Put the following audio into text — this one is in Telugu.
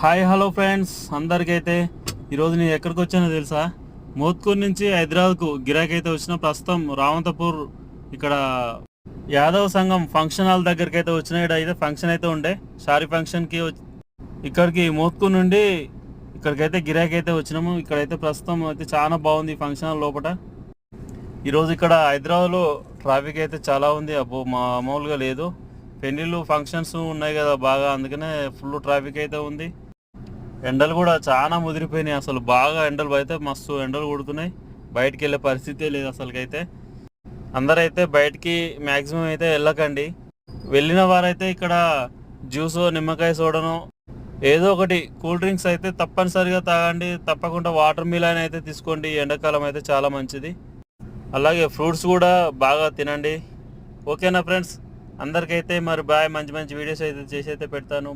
హాయ్ హలో ఫ్రెండ్స్ అందరికైతే ఈరోజు నేను ఎక్కడికి వచ్చానో తెలుసా? మోత్కూర్ నుంచి హైదరాబాద్కు గిరాకీ అయితే వచ్చిన. ప్రస్తుతం రావంతపూర్ ఇక్కడ యాదవ్ సంఘం ఫంక్షన్ హాల్ దగ్గరికి అయితే వచ్చిన. ఇక్కడ అయితే ఫంక్షన్ అయితే ఉండే, షారీ ఫంక్షన్కి ఇక్కడికి మోత్కూర్ నుండి ఇక్కడికైతే గిరాకీ అయితే వచ్చినాము. ఇక్కడైతే ప్రస్తుతం అయితే చాలా బాగుంది ఫంక్షన్ హాల్ లోపల. ఈరోజు ఇక్కడ హైదరాబాద్లో ట్రాఫిక్ అయితే చాలా ఉంది, అబ్బో మామూలుగా లేదు. పెళ్ళిళ్ళు ఫంక్షన్స్ ఉన్నాయి కదా బాగా, అందుకనే ఫుల్ ట్రాఫిక్ అయితే ఉంది. ఎండలు కూడా చాలా ముదిరిపోయినాయి, అసలు బాగా ఎండలు అయితే మస్తు ఎండలు కొడుతున్నాయి. బయటికి వెళ్ళే పరిస్థితే లేదు అసలుకైతే. అందరైతే బయటికి మ్యాక్సిమం అయితే వెళ్ళకండి. వెళ్ళిన వారైతే ఇక్కడ జ్యూస్, నిమ్మకాయ సోడను, ఏదో ఒకటి కూల్ డ్రింక్స్ అయితే తప్పనిసరిగా తాగండి. తప్పకుండా వాటర్ మిలన్ అయితే తీసుకోండి, ఎండాకాలం అయితే చాలా మంచిది. అలాగే ఫ్రూట్స్ కూడా బాగా తినండి. ఓకేనా ఫ్రెండ్స్, అందరికైతే మరి బాయ్. మంచి మంచి వీడియోస్ అయితే చేసి అయితే పెడతాను.